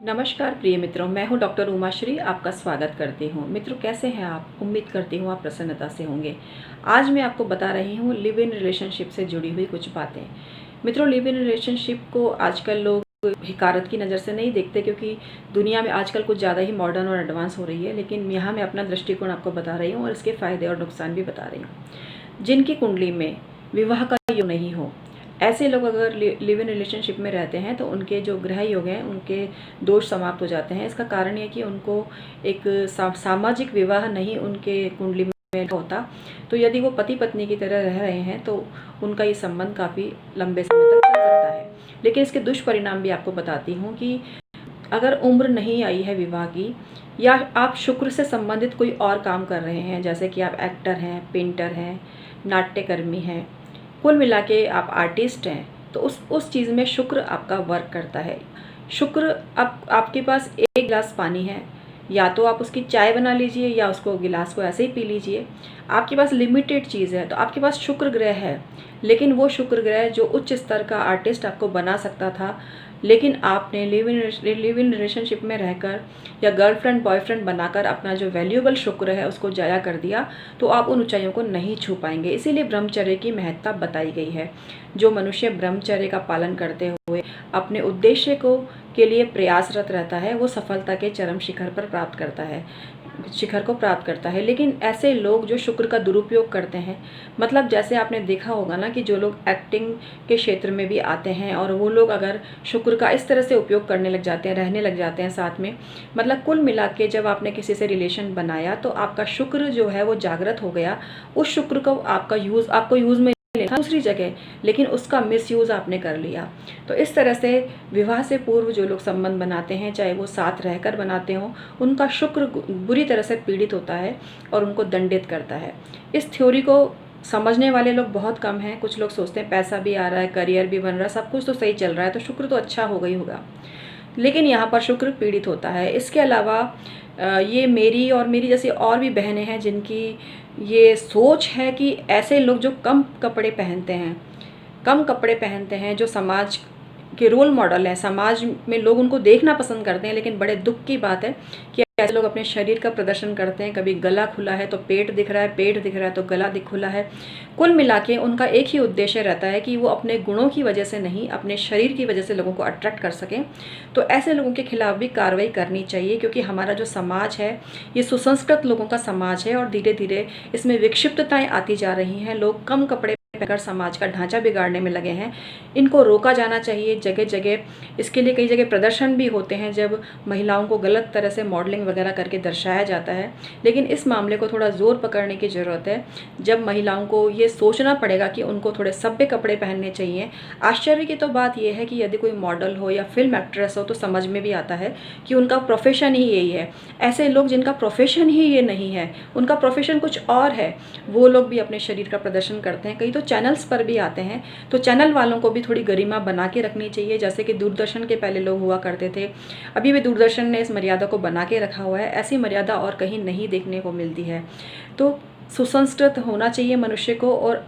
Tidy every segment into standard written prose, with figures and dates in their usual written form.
नमस्कार प्रिय मित्रों, मैं हूं डॉक्टर उमाश्री। आपका स्वागत करती हूं। मित्रों, कैसे हैं आप? उम्मीद करती हूं आप प्रसन्नता से होंगे। आज मैं आपको बता रही हूं लिव इन रिलेशनशिप से जुड़ी हुई कुछ बातें। मित्रों, लिव इन रिलेशनशिप को आजकल लोग हकारत की नज़र से नहीं देखते, क्योंकि दुनिया में आजकल कुछ ज़्यादा ही मॉडर्न और एडवांस हो रही है। लेकिन यहाँ मैं अपना दृष्टिकोण आपको बता रही हूँ और इसके फ़ायदे और नुकसान भी बता रही हूँ। जिनकी कुंडली में विवाह का योग नहीं हो, ऐसे लोग अगर लिव इन रिलेशनशिप में रहते हैं तो उनके जो ग्रह योग हैं उनके दोष समाप्त हो जाते हैं। इसका कारण ये कि उनको एक सामाजिक विवाह नहीं उनके कुंडली में होता। तो यदि वो पति पत्नी की तरह रह रहे हैं तो उनका ये संबंध काफ़ी लंबे समय तक चल सकता है। लेकिन इसके दुष्परिणाम भी आपको बताती हूँ कि अगर उम्र नहीं आई है विवाह की, या आप शुक्र से संबंधित कोई और काम कर रहे हैं, जैसे कि आप एक्टर हैं, पेंटर हैं, नाट्यकर्मी हैं, कुल मिला के आप आर्टिस्ट हैं, तो उस चीज़ में शुक्र आपका वर्क करता है। शुक्र आपके पास एक गिलास पानी है, या तो आप उसकी चाय बना लीजिए या उसको गिलास को ऐसे ही पी लीजिए। आपके पास लिमिटेड चीज़ है, तो आपके पास शुक्र ग्रह है, लेकिन वो शुक्र ग्रह जो उच्च स्तर का आर्टिस्ट आपको बना सकता था, लेकिन आपने लिव इन रिलेशनशिप में रहकर या गर्लफ्रेंड बॉयफ्रेंड बनाकर अपना जो वैल्यूएबल शुक्र है उसको जाया कर दिया, तो आप उन ऊंचाइयों को नहीं छू पाएंगे। इसीलिए ब्रह्मचर्य की महत्ता बताई गई है। जो मनुष्य ब्रह्मचर्य का पालन करते हुए अपने उद्देश्य को के लिए प्रयासरत रहता है, वो सफलता के चरम शिखर को प्राप्त करता है। लेकिन ऐसे लोग जो शुक्र का दुरुपयोग करते हैं, मतलब जैसे आपने देखा होगा ना कि जो लोग एक्टिंग के क्षेत्र में भी आते हैं और वो लोग अगर शुक्र का इस तरह से उपयोग करने लग जाते हैं, रहने लग जाते हैं साथ में, मतलब कुल मिला के जब आपने किसी से रिलेशन बनाया तो आपका शुक्र जो है वो जागृत हो गया। उस शुक्र को आपको यूज़ में लेना दूसरी जगह, लेकिन उसका मिसयूज़ आपने कर लिया। तो इस तरह से विवाह से पूर्व जो लोग संबंध बनाते हैं, चाहे वो साथ रहकर बनाते हों, उनका शुक्र बुरी तरह से पीड़ित होता है और उनको दंडित करता है। इस थ्योरी को समझने वाले लोग बहुत कम हैं। कुछ लोग सोचते हैं पैसा भी आ रहा है, करियर भी बन रहा है, सब कुछ तो सही चल रहा है, तो शुक्र तो अच्छा होगा ही होगा, लेकिन यहाँ पर शुक्र पीड़ित होता है। इसके अलावा ये मेरी और मेरी जैसी और भी बहनें हैं जिनकी ये सोच है कि ऐसे लोग जो कम कपड़े पहनते हैं, जो समाज के रोल मॉडल हैं, समाज में लोग उनको देखना पसंद करते हैं, लेकिन बड़े दुख की बात है कि ऐसे लोग अपने शरीर का प्रदर्शन करते हैं। कभी गला खुला है तो पेट दिख रहा है, पेट दिख रहा है तो गला खुला है। कुल मिला के उनका एक ही उद्देश्य रहता है कि वो अपने गुणों की वजह से नहीं, अपने शरीर की वजह से लोगों को अट्रैक्ट कर सकें। तो ऐसे लोगों के खिलाफ भी कार्रवाई करनी चाहिए, क्योंकि हमारा जो समाज है ये सुसंस्कृत लोगों का समाज है और धीरे धीरे इसमें विक्षिप्तताएं आती जा रही हैं। लोग कम कपड़े पहनकर समाज का ढांचा बिगाड़ने में लगे हैं। इनको रोका जाना चाहिए जगह जगह। इसके लिए कई जगह प्रदर्शन भी होते हैं जब महिलाओं को गलत तरह से मॉडलिंग वगैरह करके दर्शाया जाता है। लेकिन इस मामले को थोड़ा ज़ोर पकड़ने की ज़रूरत है, जब महिलाओं को ये सोचना पड़ेगा कि उनको थोड़े सभ्य कपड़े पहनने चाहिए। आश्चर्य की तो बात यह है कि यदि कोई मॉडल हो या फिल्म एक्ट्रेस हो तो समझ में भी आता है कि उनका प्रोफेशन ही यही है। ऐसे लोग जिनका प्रोफेशन ही ये नहीं है, उनका प्रोफेशन कुछ और है, वो लोग भी अपने शरीर का प्रदर्शन करते हैं। कई तो चैनल्स पर भी आते हैं, तो चैनल वालों को भी थोड़ी गरिमा बना के रखनी चाहिए। जैसे कि दूरदर्शन के पहले लोग हुआ करते थे, अभी भी दूरदर्शन ने इस मर्यादा को बना के रखा हुआ है। ऐसी मर्यादा और कहीं नहीं देखने को मिलती है। तो सुसंस्कृत होना चाहिए मनुष्य को, और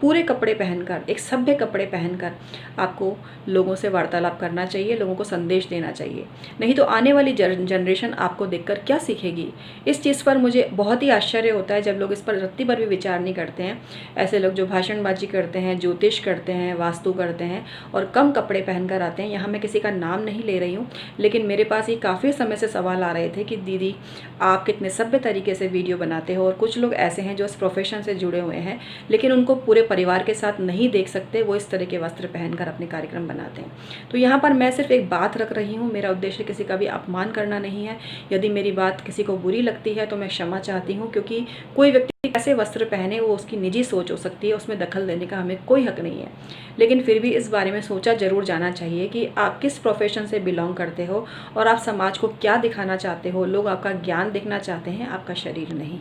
पूरे कपड़े पहनकर, एक सभ्य कपड़े पहनकर आपको लोगों से वार्तालाप करना चाहिए, लोगों को संदेश देना चाहिए। नहीं तो आने वाली जनरेशन आपको देखकर क्या सीखेगी? इस चीज़ पर मुझे बहुत ही आश्चर्य होता है जब लोग इस पर रत्ती पर भी विचार नहीं करते हैं। ऐसे लोग जो भाषणबाजी करते हैं, ज्योतिष करते हैं, वास्तु करते हैं और कम कपड़े पहनकर आते हैं। यहाँ मैं किसी का नाम नहीं ले रही हूँ, लेकिन मेरे पास ये काफ़ी समय से सवाल आ रहे थे कि दीदी आप कितने सभ्य तरीके से वीडियो बनाते हो। और कुछ लोग ऐसे हैं जो इस प्रोफेशन से जुड़े हुए हैं, लेकिन उनको पूरे परिवार के साथ नहीं देख सकते, वो इस तरह के वस्त्र पहनकर अपने कार्यक्रम बनाते हैं। तो यहाँ पर मैं सिर्फ एक बात रख रही हूँ, मेरा उद्देश्य किसी का भी अपमान करना नहीं है। यदि मेरी बात किसी को बुरी लगती है तो मैं क्षमा चाहती हूँ, क्योंकि कोई व्यक्ति कैसे वस्त्र पहने वो उसकी निजी सोच हो सकती है, उसमें दखल देने का हमें कोई हक नहीं है। लेकिन फिर भी इस बारे में सोचा जरूर जाना चाहिए कि आप किस प्रोफेशन से बिलोंग करते हो और आप समाज को क्या दिखाना चाहते हो। लोग आपका ज्ञान देखना चाहते हैं, आपका शरीर नहीं।